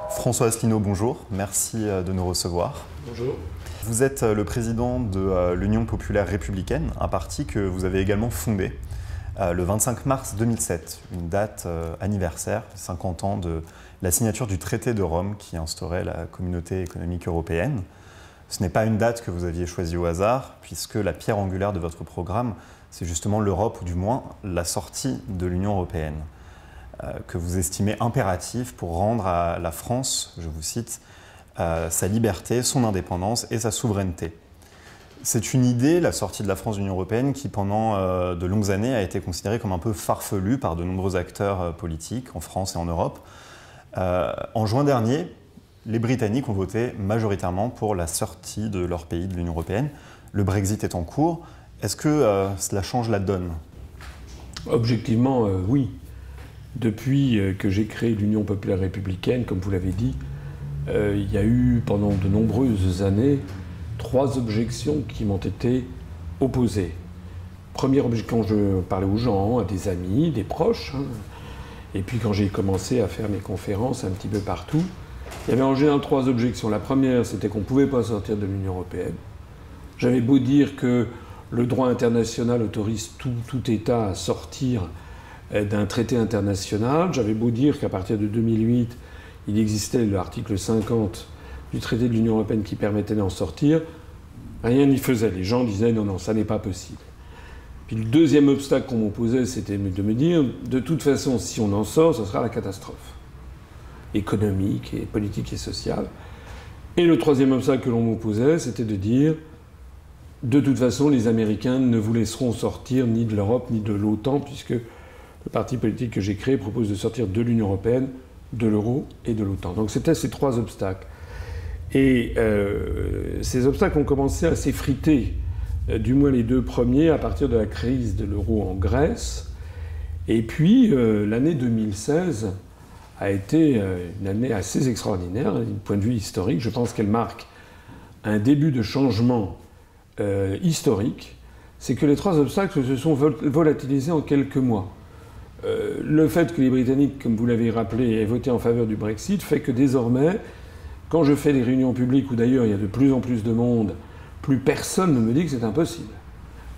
François Asselineau, bonjour. Merci de nous recevoir. Bonjour. Vous êtes le président de l'Union populaire républicaine, un parti que vous avez également fondé le 25 mars 2007, une date anniversaire, 50 ans de la signature du traité de Rome qui instaurait la communauté économique européenne. Ce n'est pas une date que vous aviez choisie au hasard, puisque la pierre angulaire de votre programme, c'est justement l'Europe, ou du moins la sortie de l'Union européenne, que vous estimez impératif pour rendre à la France, je vous cite, sa liberté, son indépendance et sa souveraineté. C'est une idée, la sortie de la France de l'Union européenne, qui pendant de longues années a été considérée comme un peu farfelue par de nombreux acteurs politiques en France et en Europe. En juin dernier, les Britanniques ont voté majoritairement pour la sortie de leur pays de l'Union européenne. Le Brexit est en cours. Est-ce que cela change la donne? Objectivement, oui. Depuis que j'ai créé l'Union populaire républicaine, comme vous l'avez dit, il y a eu pendant de nombreuses années 3 objections qui m'ont été opposées. Première objection, quand je parlais aux gens, à des amis, des proches, et puis quand j'ai commencé à faire mes conférences un petit peu partout, il y avait en général 3 objections. La première, c'était qu'on ne pouvait pas sortir de l'Union européenne. J'avais beau dire que le droit international autorise tout État à sortir d'un traité international. J'avais beau dire qu'à partir de 2008, il existait l'article 50 du traité de l'Union européenne qui permettait d'en sortir. Rien n'y faisait. Les gens disaient non, non, ça n'est pas possible. Puis le deuxième obstacle qu'on m'opposait, c'était de me dire de toute façon, si on en sort, ce sera la catastrophe économique et politique et sociale. Et le troisième obstacle que l'on m'opposait, c'était de dire de toute façon, les Américains ne vous laisseront sortir ni de l'Europe ni de l'OTAN, puisque le parti politique que j'ai créé propose de sortir de l'Union européenne, de l'euro et de l'OTAN. Donc c'était ces 3 obstacles. Et ces obstacles ont commencé à s'effriter, du moins les 2 premiers, à partir de la crise de l'euro en Grèce. Et puis l'année 2016 a été une année assez extraordinaire, d'un point de vue historique. Je pense qu'elle marque un début de changement historique. C'est que les 3 obstacles se sont volatilisés en quelques mois. Le fait que les Britanniques, comme vous l'avez rappelé, aient voté en faveur du Brexit fait que désormais, quand je fais des réunions publiques où d'ailleurs il y a de plus en plus de monde, plus personne ne me dit que c'est impossible.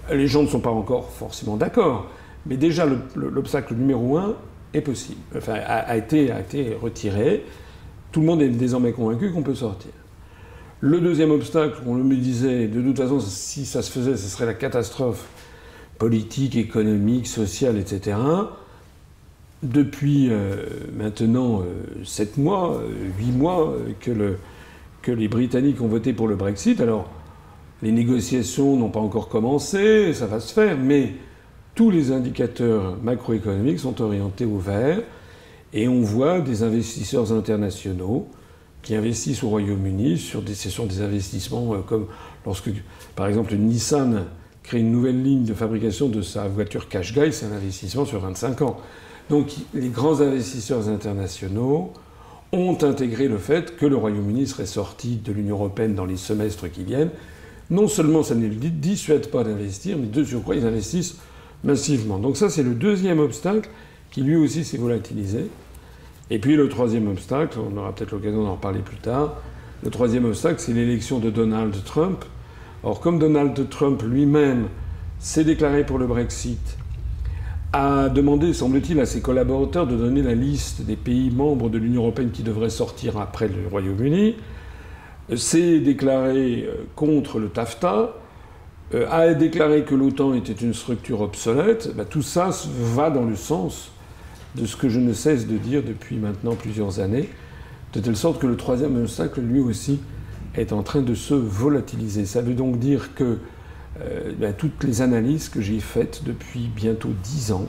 Les gens ne sont pas encore forcément d'accord, mais déjà l'obstacle numéro 1 est possible, enfin, a été retiré. Tout le monde est désormais convaincu qu'on peut sortir. Le deuxième obstacle, on me disait, de toute façon, si ça se faisait, ce serait la catastrophe politique, économique, sociale, etc. Depuis maintenant 7 mois, 8 mois que les Britanniques ont voté pour le Brexit. Alors, les négociations n'ont pas encore commencé, ça va se faire, mais tous les indicateurs macroéconomiques sont orientés au vert et on voit des investisseurs internationaux qui investissent au Royaume-Uni ce sont des investissements comme lorsque, par exemple, Nissan crée une nouvelle ligne de fabrication de sa voiture Qashqai, c'est un investissement sur 25 ans. Donc les grands investisseurs internationaux ont intégré le fait que le Royaume-Uni serait sorti de l'Union européenne dans les semestres qui viennent. Non seulement ça ne les dissuade pas d'investir, mais de surcroît, ils investissent massivement. Donc ça, c'est le deuxième obstacle qui lui aussi s'est volatilisé. Et puis le troisième obstacle, on aura peut-être l'occasion d'en reparler plus tard, le troisième obstacle, c'est l'élection de Donald Trump. Or, comme Donald Trump lui-même s'est déclaré pour le Brexit, a demandé, semble-t-il, à ses collaborateurs de donner la liste des pays membres de l'Union européenne qui devraient sortir après le Royaume-Uni, s'est déclaré contre le TAFTA, a déclaré que l'OTAN était une structure obsolète, tout ça va dans le sens de ce que je ne cesse de dire depuis maintenant plusieurs années, de telle sorte que le troisième obstacle, lui aussi, est en train de se volatiliser. Ça veut donc dire que toutes les analyses que j'ai faites depuis bientôt 10 ans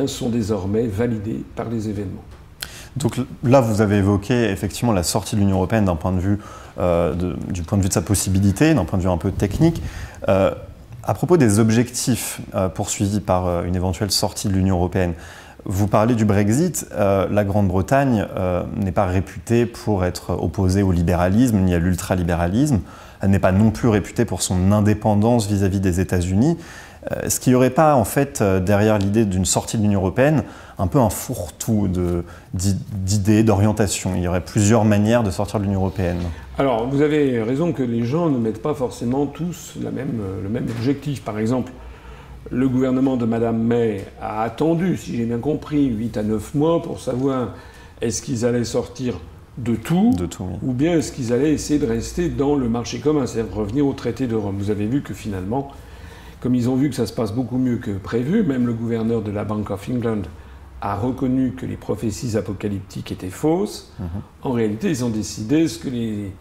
sont désormais validées par les événements. Donc là, vous avez évoqué effectivement la sortie de l'Union européenne d'un point de vue, du point de vue de sa possibilité, d'un point de vue un peu technique. À propos des objectifs poursuivis par une éventuelle sortie de l'Union européenne, vous parlez du Brexit. La Grande-Bretagne n'est pas réputée pour être opposée au libéralisme ni à l'ultralibéralisme. Elle n'est pas non plus réputée pour son indépendance vis-à-vis des États-Unis. Est-ce qu'il n'y aurait pas, en fait, derrière l'idée d'une sortie de l'Union européenne, un peu un fourre-tout d'idées, d'orientation? Il y aurait plusieurs manières de sortir de l'Union européenne. Alors, vous avez raison que les gens ne mettent pas forcément tous le même objectif. Par exemple, le gouvernement de Mme May a attendu, si j'ai bien compris, 8 à 9 mois pour savoir est-ce qu'ils allaient sortir de tout, oui. Ou bien est-ce qu'ils allaient essayer de rester dans le marché commun, c'est-à-dire revenir au traité de Rome. Vous avez vu que finalement, comme ils ont vu que ça se passe beaucoup mieux que prévu, même le gouverneur de la Bank of England a reconnu que les prophéties apocalyptiques étaient fausses. En réalité, ils ont décidé ce que les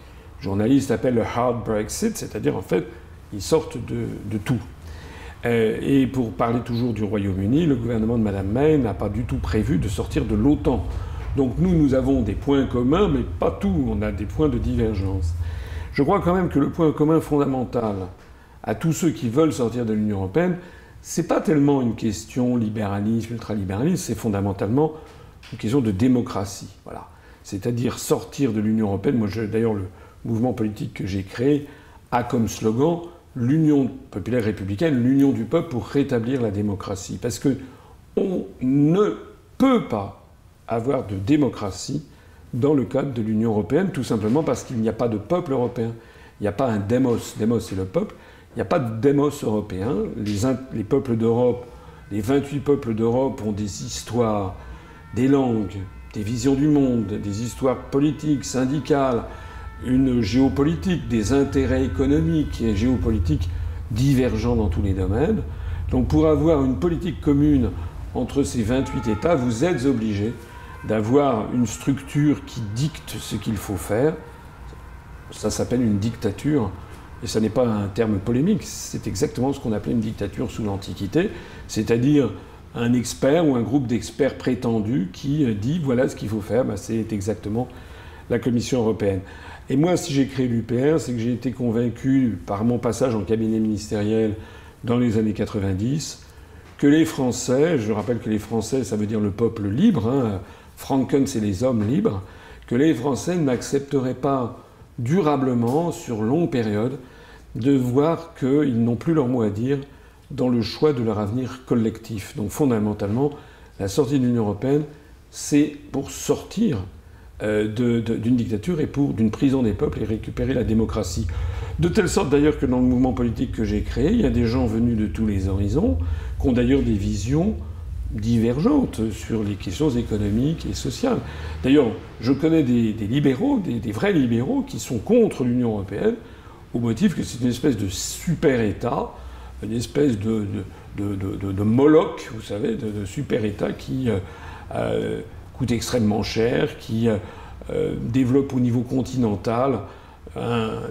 journalistes appellent le hard Brexit, c'est-à-dire en fait, ils sortent de tout. Et pour parler toujours du Royaume-Uni, le gouvernement de Mme May n'a pas du tout prévu de sortir de l'OTAN. Donc nous avons des points communs, mais pas tout. On a des points de divergence. Je crois quand même que le point commun fondamental à tous ceux qui veulent sortir de l'Union européenne, c'est pas tellement une question libéralisme, ultralibéralisme, c'est fondamentalement une question de démocratie. Voilà. C'est-à-dire sortir de l'Union européenne. Moi, d'ailleurs, le mouvement politique que j'ai créé a comme slogan l'Union populaire républicaine, l'union du peuple pour rétablir la démocratie. Parce que on ne peut pas avoir de démocratie dans le cadre de l'Union européenne, tout simplement parce qu'il n'y a pas de peuple européen. Il n'y a pas un démos. Démos, c'est le peuple. Il n'y a pas de démos européen. Les peuples d'Europe, les 28 peuples d'Europe ont des histoires, des langues, des visions du monde, des histoires politiques, syndicales, une géopolitique, des intérêts économiques et géopolitiques divergents dans tous les domaines. Donc pour avoir une politique commune entre ces 28 États, vous êtes obligés d'avoir une structure qui dicte ce qu'il faut faire. Ça s'appelle une dictature, et ça n'est pas un terme polémique, c'est exactement ce qu'on appelait une dictature sous l'Antiquité, c'est-à-dire un expert ou un groupe d'experts prétendus qui dit voilà ce qu'il faut faire. C'est exactement la Commission européenne. Et moi, si j'ai créé l'UPR, c'est que j'ai été convaincu par mon passage en cabinet ministériel dans les années 90 que les Français, je rappelle que les Français, ça veut dire le peuple libre, hein, Franken, c'est les hommes libres, que les Français n'accepteraient pas durablement, sur longue période, de voir qu'ils n'ont plus leur mot à dire dans le choix de leur avenir collectif. Donc fondamentalement, la sortie de l'Union européenne, c'est pour sortir d'une dictature et d'une prison des peuples et récupérer la démocratie. De telle sorte d'ailleurs que dans le mouvement politique que j'ai créé, il y a des gens venus de tous les horizons, qui ont d'ailleurs des visions divergentes sur les questions économiques et sociales. D'ailleurs, je connais des libéraux, des vrais libéraux, qui sont contre l'Union européenne, au motif que c'est une espèce de super-État, une espèce de Moloch, vous savez, de super-État qui coûte extrêmement cher, qui développe au niveau continental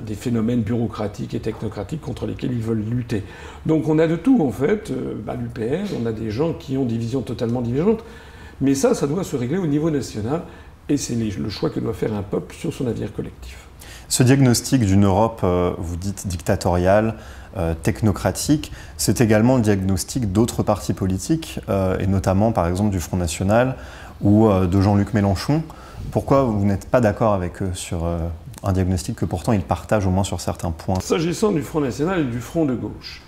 des phénomènes bureaucratiques et technocratiques contre lesquels ils veulent lutter. Donc on a de tout, en fait. À l'UPR, on a des gens qui ont des visions totalement divergentes. Mais ça doit se régler au niveau national. Et c'est le choix que doit faire un peuple sur son avenir collectif. Ce diagnostic d'une Europe, vous dites dictatoriale, technocratique, c'est également le diagnostic d'autres partis politiques, et notamment par exemple du Front National ou de Jean-Luc Mélenchon. Pourquoi vous n'êtes pas d'accord avec eux sur un diagnostic que pourtant ils partagent au moins sur certains points? S'agissant du Front National et du Front de gauche,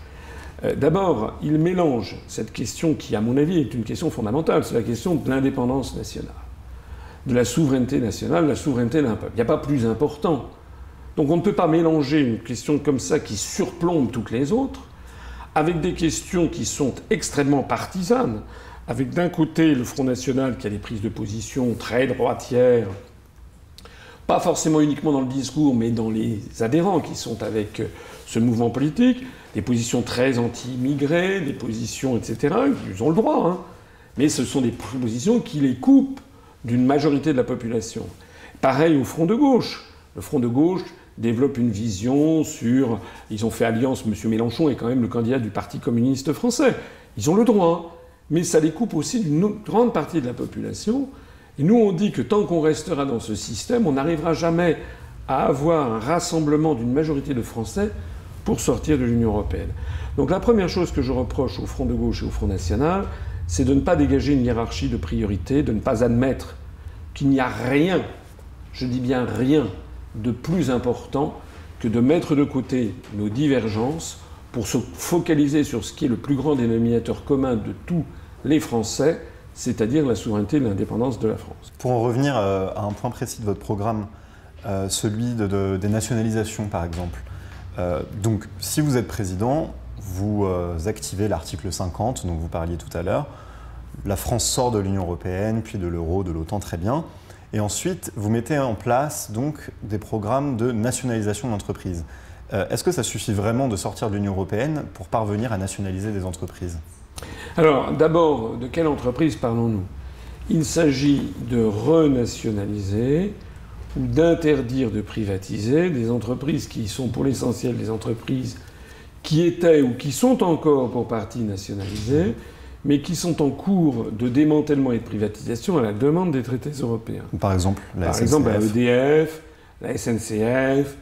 d'abord, ils mélangent cette question qui, à mon avis, est une question fondamentale, c'est la question de l'indépendance nationale, de la souveraineté nationale, la souveraineté d'un peuple. Il n'y a pas plus important. Donc on ne peut pas mélanger une question comme ça qui surplombe toutes les autres avec des questions qui sont extrêmement partisanes, avec d'un côté le Front National qui a des prises de position très droitières, pas forcément uniquement dans le discours, mais dans les adhérents qui sont avec ce mouvement politique, des positions très anti-immigrés, des positions, etc. Ils ont le droit, hein. Mais ce sont des positions qui les coupent d'une majorité de la population. Pareil au Front de gauche. Le Front de gauche développe une vision sur... Ils ont fait alliance, M. Mélenchon est quand même le candidat du Parti communiste français. Ils ont le droit, mais ça les coupe aussi d'une grande partie de la population. Et nous, on dit que tant qu'on restera dans ce système, on n'arrivera jamais à avoir un rassemblement d'une majorité de Français pour sortir de l'Union européenne. Donc la première chose que je reproche au Front de gauche et au Front national, c'est de ne pas dégager une hiérarchie de priorité, de ne pas admettre qu'il n'y a rien, je dis bien rien, de plus important que de mettre de côté nos divergences pour se focaliser sur ce qui est le plus grand dénominateur commun de tous les Français, c'est-à-dire la souveraineté et l'indépendance de la France. Pour en revenir à un point précis de votre programme, celui des nationalisations par exemple. Donc si vous êtes président, vous activez l'article 50 dont vous parliez tout à l'heure. La France sort de l'Union européenne, puis de l'euro, de l'OTAN, très bien. Et ensuite, vous mettez en place donc des programmes de nationalisation d'entreprises. Est-ce que ça suffit vraiment de sortir de l'Union européenne pour parvenir à nationaliser des entreprises? Alors, d'abord, de quelle entreprise parlons-nous? Il s'agit de renationaliser ou d'interdire de privatiser des entreprises qui sont pour l'essentiel des entreprises qui étaient ou qui sont encore pour partie nationalisées, mais qui sont en cours de démantèlement et de privatisation à la demande des traités européens. Par exemple, la SNCF. Par exemple, la EDF, la SNCF,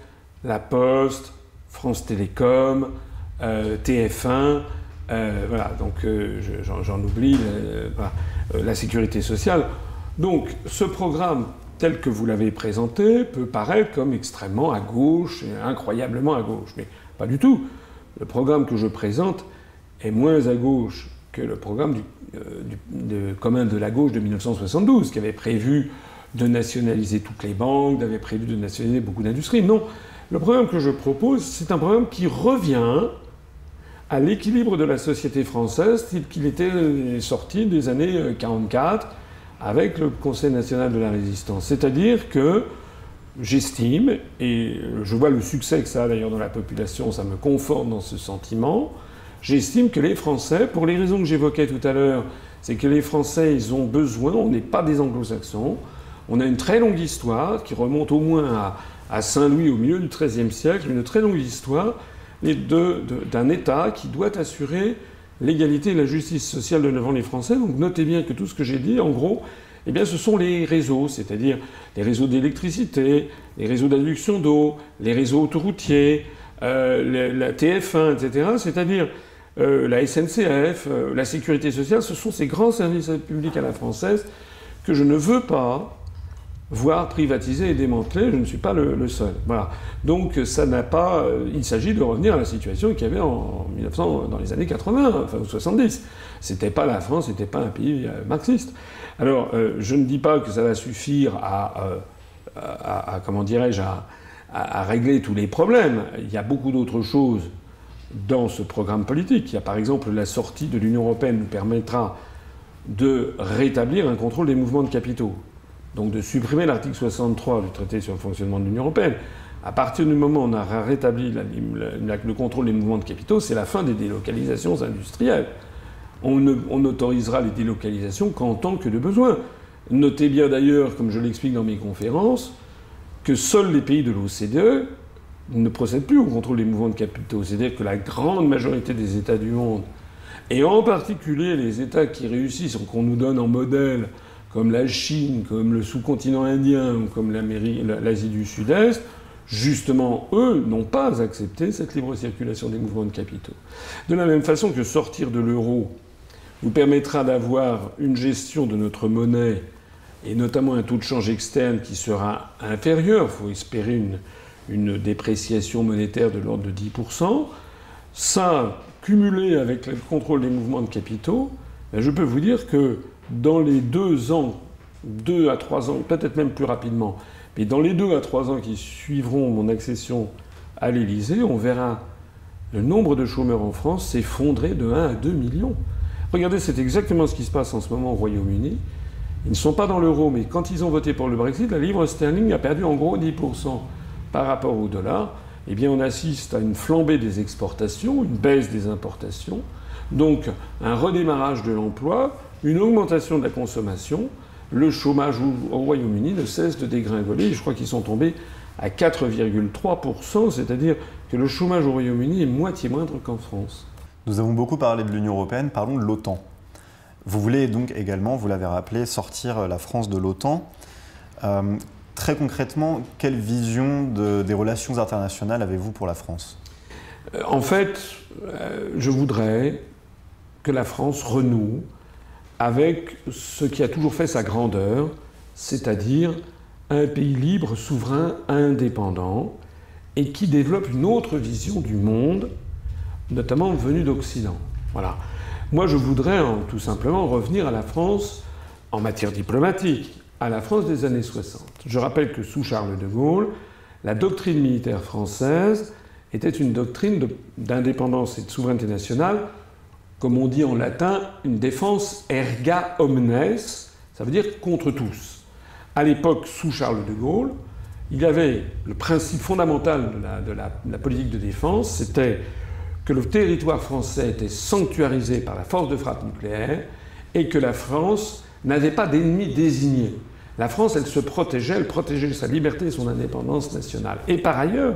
la Poste, France Télécom, TF1, voilà, donc j'en oublie, la sécurité sociale. Donc ce programme, tel que vous l'avez présenté, peut paraître comme extrêmement à gauche, et incroyablement à gauche. Mais pas du tout. Le programme que je présente est moins à gauche que le programme commun de la gauche de 1972, qui avait prévu de nationaliser toutes les banques, avait prévu de nationaliser beaucoup d'industries. Non, le programme que je propose, c'est un programme qui revient à l'équilibre de la société française tel qu'il était sorti des années 1944 avec le Conseil national de la résistance. C'est-à-dire que j'estime, et je vois le succès que ça a d'ailleurs dans la population, ça me conforte dans ce sentiment, j'estime que les Français, pour les raisons que j'évoquais tout à l'heure, c'est que les Français, ils ont besoin, on n'est pas des anglo-saxons, on a une très longue histoire qui remonte au moins à Saint-Louis au milieu du XIIIe siècle, une très longue histoire d'un État qui doit assurer l'égalité et la justice sociale devant les Français. Donc notez bien que tout ce que j'ai dit, en gros, eh bien, ce sont les réseaux, c'est-à-dire les réseaux d'électricité, les réseaux d'adduction d'eau, les réseaux autoroutiers, la TF1, etc., c'est-à-dire la SNCF, la sécurité sociale, ce sont ces grands services publics à la française que je ne veux pas voir privatisés et démantelés. Je ne suis pas le seul. Voilà. Donc ça n'a pas... il s'agit de revenir à la situation qu'il y avait en 1900, dans les années 80, enfin 70. C'était pas la France, c'était pas un pays marxiste. Alors, je ne dis pas que ça va suffire comment dirais-je, à régler tous les problèmes. Il y a beaucoup d'autres choses dans ce programme politique. Il y a par exemple la sortie de l'Union européenne nous permettra de rétablir un contrôle des mouvements de capitaux. Donc de supprimer l'article 63 du traité sur le fonctionnement de l'Union européenne. À partir du moment où on a rétabli le contrôle des mouvements de capitaux, c'est la fin des délocalisations industrielles. On n'autorisera les délocalisations qu'en tant que de besoin. Notez bien d'ailleurs, comme je l'explique dans mes conférences, que seuls les pays de l'OCDE ne procèdent plus au contrôle des mouvements de capitaux. C'est-à-dire que la grande majorité des États du monde, et en particulier les États qui réussissent, qu'on nous donne en modèle, comme la Chine, comme le sous-continent indien, ou comme l'Asie du Sud-Est, justement, eux n'ont pas accepté cette libre circulation des mouvements de capitaux. De la même façon que sortir de l'euro nous permettra d'avoir une gestion de notre monnaie, et notamment un taux de change externe qui sera inférieur, il faut espérer une dépréciation monétaire de l'ordre de 10%, ça, cumulé avec le contrôle des mouvements de capitaux, je peux vous dire que dans les 2 ans, 2 à 3 ans, peut-être même plus rapidement, mais dans les 2 à 3 ans qui suivront mon accession à l'Élysée, on verra le nombre de chômeurs en France s'effondrer de 1 à 2 millions. Regardez, c'est exactement ce qui se passe en ce moment au Royaume-Uni. Ils ne sont pas dans l'euro, mais quand ils ont voté pour le Brexit, la livre sterling a perdu en gros 10% par rapport au dollar. Eh bien, on assiste à une flambée des exportations, une baisse des importations, donc un redémarrage de l'emploi, une augmentation de la consommation. Le chômage au Royaume-Uni ne cesse de dégringoler. Je crois qu'ils sont tombés à 4,3%, c'est-à-dire que le chômage au Royaume-Uni est moitié moindre qu'en France. Nous avons beaucoup parlé de l'Union européenne, parlons de l'OTAN. Vous voulez donc également, vous l'avez rappelé, sortir la France de l'OTAN. Très concrètement, quelle vision des relations internationales avez-vous pour la France ? En fait, je voudrais que la France renoue avec ce qui a toujours fait sa grandeur, c'est-à-dire un pays libre, souverain, indépendant, et qui développe une autre vision du monde notamment venus d'Occident. Voilà. Moi, je voudrais tout simplement revenir à la France, en matière diplomatique, à la France des années 60. Je rappelle que sous Charles de Gaulle, la doctrine militaire française était une doctrine d'indépendance et de souveraineté nationale, comme on dit en latin, une défense erga omnes, ça veut dire contre tous. À l'époque, sous Charles de Gaulle, il y avait le principe fondamental de la politique de défense, c'était que le territoire français était sanctuarisé par la force de frappe nucléaire et que la France n'avait pas d'ennemis désignés. La France, elle se protégeait, elle protégeait sa liberté et son indépendance nationale. Et par ailleurs,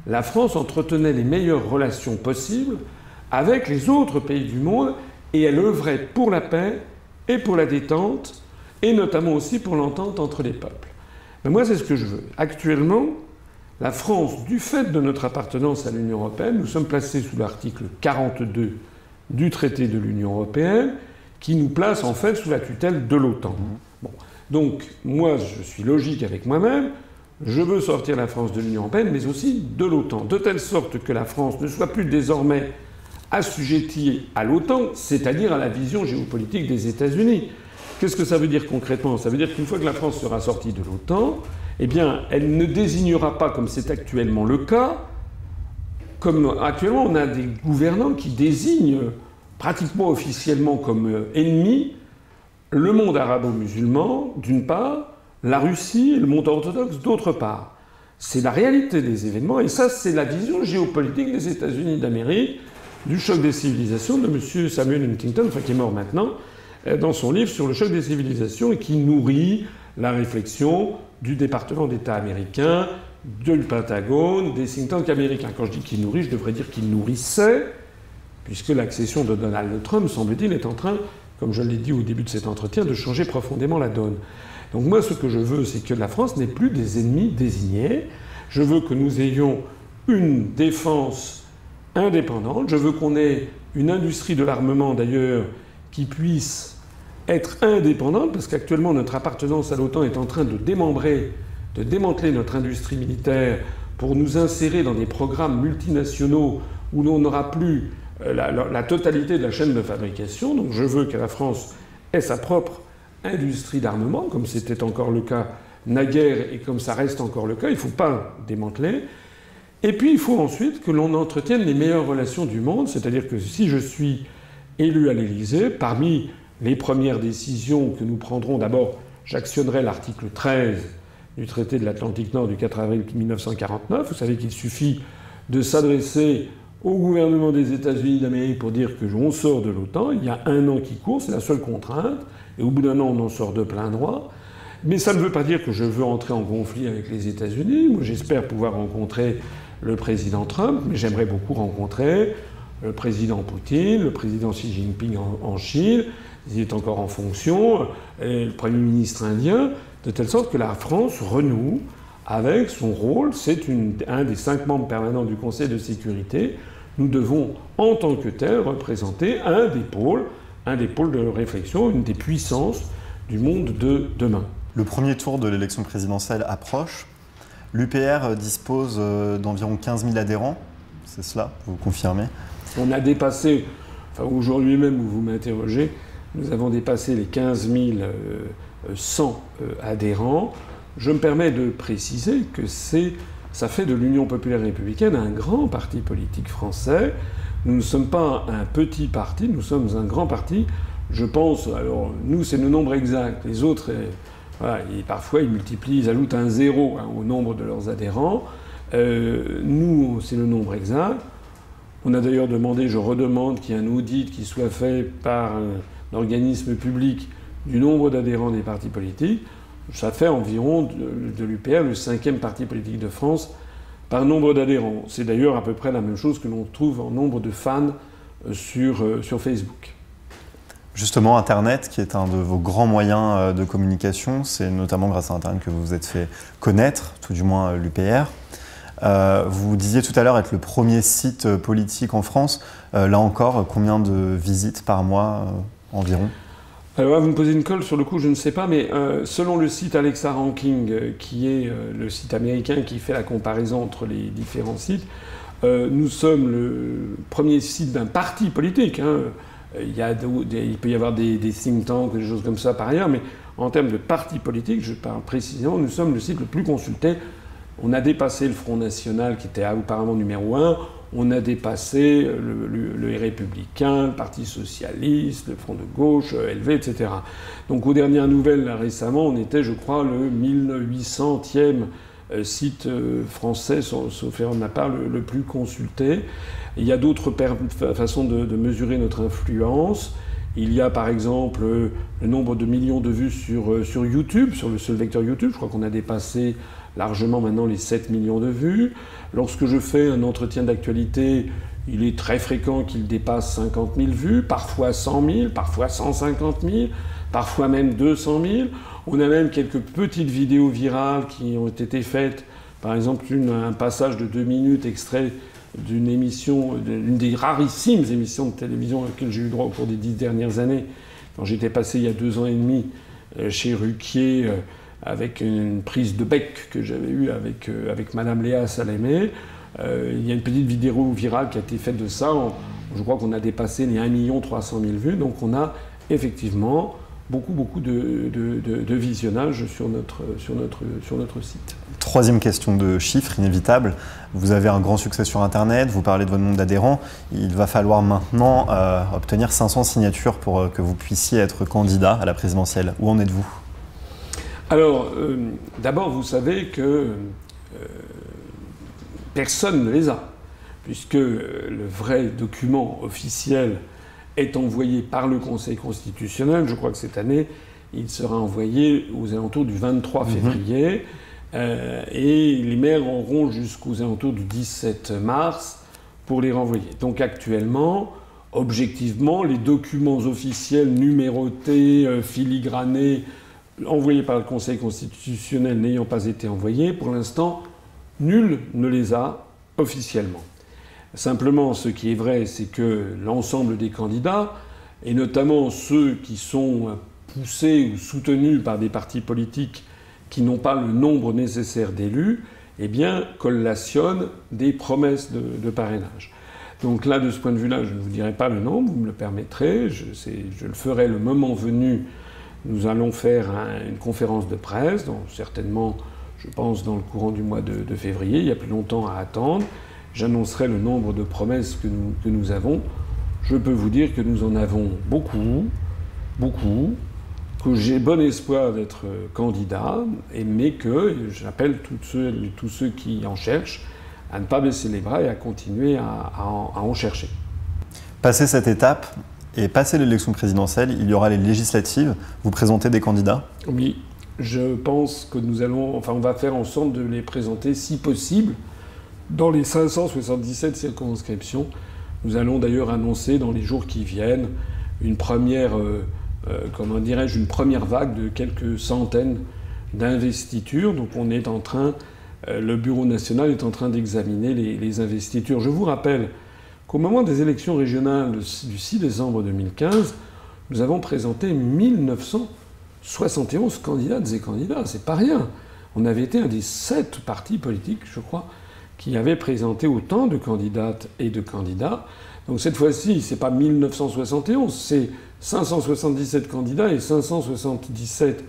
la France entretenait les meilleures relations possibles avec les autres pays du monde et elle œuvrait pour la paix et pour la détente et notamment aussi pour l'entente entre les peuples. Mais moi, c'est ce que je veux. Actuellement, la France, du fait de notre appartenance à l'Union européenne, nous sommes placés sous l'article 42 du traité de l'Union européenne, qui nous place en fait sous la tutelle de l'OTAN. Bon. Donc, moi, je suis logique avec moi-même. Je veux sortir la France de l'Union européenne, mais aussi de l'OTAN, de telle sorte que la France ne soit plus désormais assujettie à l'OTAN, c'est-à-dire à la vision géopolitique des États-Unis. Qu'est-ce que ça veut dire concrètement? Ça veut dire qu'une fois que la France sera sortie de l'OTAN, eh bien, elle ne désignera pas, comme c'est actuellement le cas, comme actuellement on a des gouvernants qui désignent pratiquement officiellement comme ennemis le monde arabo-musulman, d'une part, la Russie et le monde orthodoxe, d'autre part. C'est la réalité des événements, et ça, c'est la vision géopolitique des États-Unis d'Amérique, du choc des civilisations de M. Samuel Huntington, enfin qui est mort maintenant, dans son livre sur le choc des civilisations, et qui nourrit la réflexion du département d'État américain, du Pentagone, des think tanks américains. Quand je dis qu'il nourrit, je devrais dire qu'il nourrissait, puisque l'accession de Donald Trump, semble-t-il, est en train, comme je l'ai dit au début de cet entretien, de changer profondément la donne. Donc moi, ce que je veux, c'est que la France n'ait plus des ennemis désignés. Je veux que nous ayons une défense indépendante. Je veux qu'on ait une industrie de l'armement, d'ailleurs, qui puisse être indépendante, parce qu'actuellement, notre appartenance à l'OTAN est en train de démanteler notre industrie militaire pour nous insérer dans des programmes multinationaux où l'on n'aura plus la totalité de la chaîne de fabrication. Donc je veux que la France ait sa propre industrie d'armement, comme c'était encore le cas naguère et comme ça reste encore le cas. Il ne faut pas démanteler. Et puis il faut ensuite que l'on entretienne les meilleures relations du monde, c'est-à-dire que si je suis élu à l'Élysée, parmi les premières décisions que nous prendrons, d'abord, j'actionnerai l'article 13 du traité de l'Atlantique Nord du 4 avril 1949. Vous savez qu'il suffit de s'adresser au gouvernement des États-Unis d'Amérique pour dire que on sort de l'OTAN. Il y a un an qui court, c'est la seule contrainte, et au bout d'un an, on en sort de plein droit. Mais ça ne veut pas dire que je veux entrer en conflit avec les États-Unis. Moi, j'espère pouvoir rencontrer le président Trump, mais j'aimerais beaucoup rencontrer le président Poutine, le président Xi Jinping en Chine, il est encore en fonction, et le Premier ministre indien, de telle sorte que la France renoue avec son rôle. C'est un des 5 membres permanents du Conseil de sécurité. Nous devons, en tant que tel, représenter un des pôles de réflexion, une des puissances du monde de demain. Le premier tour de l'élection présidentielle approche. L'UPR dispose d'environ 15 000 adhérents. C'est cela, vous confirmez? On a dépassé, enfin aujourd'hui même où vous m'interrogez, nous avons dépassé les 15 100 adhérents. Je me permets de préciser que ça fait de l'Union populaire républicaine un grand parti politique français. Nous ne sommes pas un petit parti, nous sommes un grand parti. Je pense, alors nous c'est le nombre exact, les autres, voilà, parfois ils multiplient, ils ajoutent un 0 au nombre de leurs adhérents. Nous c'est le nombre exact. On a d'ailleurs demandé, je redemande qu'il y ait un audit qui soit fait par un organisme public du nombre d'adhérents des partis politiques. Ça fait environ de l'UPR le 5e parti politique de France par nombre d'adhérents. C'est d'ailleurs à peu près la même chose que l'on trouve en nombre de fans sur Facebook. Justement, Internet, qui est un de vos grands moyens de communication, c'est notamment grâce à Internet que vous vous êtes fait connaître, tout du moins l'UPR. Vous disiez tout à l'heure être le premier site politique en France. Là encore, combien de visites par mois environ? Alors là, vous me posez une colle, sur le coup, je ne sais pas, mais selon le site Alexa Ranking, qui est le site américain qui fait la comparaison entre les différents sites, Nous sommes le premier site d'un parti politique. Hein. Il peut y avoir des think tanks, des choses comme ça par ailleurs, mais en termes de parti politique, je parle précisément, nous sommes le site le plus consulté. On a dépassé le Front National qui était auparavant numéro 1, on a dépassé le Républicain, le Parti Socialiste, le Front de Gauche, LV, etc. Donc aux dernières nouvelles, là, récemment, on était, je crois, le 1800e site français, sauf erreur de ma part, le plus consulté. Il y a d'autres façons de mesurer notre influence. Il y a par exemple le nombre de millions de vues sur YouTube, sur le seul vecteur YouTube. Je crois qu'on a dépassé largement maintenant les 7 millions de vues. Lorsque je fais un entretien d'actualité, il est très fréquent qu'il dépasse 50 000 vues, parfois 100 000, parfois 150 000, parfois même 200 000. On a même quelques petites vidéos virales qui ont été faites. Par exemple, un passage de 2 minutes extrait d'une émission, d'une des rarissimes émissions de télévision auxquelles j'ai eu droit au cours des 10 dernières années, quand j'étais passé il y a 2 ans et demi chez Ruquier avec une prise de bec que j'avais eue avec Madame Léa Salamé. Il y a une petite vidéo virale qui a été faite de ça. Je crois qu'on a dépassé les 1 300 000 vues. Donc on a effectivement beaucoup de visionnages sur notre site. Troisième question de chiffres, inévitable. Vous avez un grand succès sur Internet, vous parlez de votre nombre d'adhérents. Il va falloir maintenant obtenir 500 signatures pour que vous puissiez être candidat à la présidentielle. Où en êtes-vous ? Alors, d'abord, vous savez que personne ne les a, puisque le vrai document officiel est envoyé par le Conseil constitutionnel. Je crois que cette année, il sera envoyé aux alentours du 23 février. Et les maires auront jusqu'aux alentours du 17 mars pour les renvoyer. Donc actuellement, objectivement, les documents officiels numérotés, filigranés, envoyés par le Conseil constitutionnel n'ayant pas été envoyés, pour l'instant, nul ne les a officiellement. Simplement, ce qui est vrai, c'est que l'ensemble des candidats, et notamment ceux qui sont poussés ou soutenus par des partis politiques qui n'ont pas le nombre nécessaire d'élus, eh bien, collationnent des promesses de parrainage. Donc là, de ce point de vue-là, je ne vous dirai pas le nombre, vous me le permettrez, je le ferai le moment venu. Nous allons faire une conférence de presse, donc certainement, je pense, dans le courant du mois de février. Il n'y a plus longtemps à attendre. J'annoncerai le nombre de promesses que nous avons. Je peux vous dire que nous en avons beaucoup, que j'ai bon espoir d'être candidat, mais que j'appelle tous ceux qui en cherchent à ne pas baisser les bras et à continuer à en chercher. Passer cette étape et passer l'élection présidentielle, il y aura les législatives. Vous présentez des candidats ? Oui, je pense que on va faire en sorte de les présenter, si possible, dans les 577 circonscriptions. Nous allons d'ailleurs annoncer dans les jours qui viennent une première une première vague de quelques centaines d'investitures. Donc on est en train, le Bureau national est en train d'examiner les investitures. Je vous rappelle qu'au moment des élections régionales du 6 décembre 2015, nous avons présenté 1971 candidates et candidats. C'est pas rien. On avait été un des 7 partis politiques, je crois, qui avaient présenté autant de candidates et de candidats. Donc cette fois-ci, c'est pas 1971, c'est 577 candidats et 577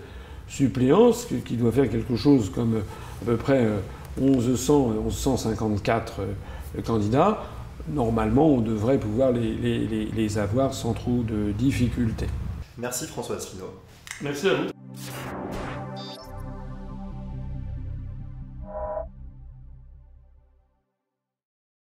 suppléants, ce qui doit faire quelque chose comme à peu près 1154 candidats. Normalement, on devrait pouvoir les avoir sans trop de difficultés. Merci François Asselineau. Merci à vous.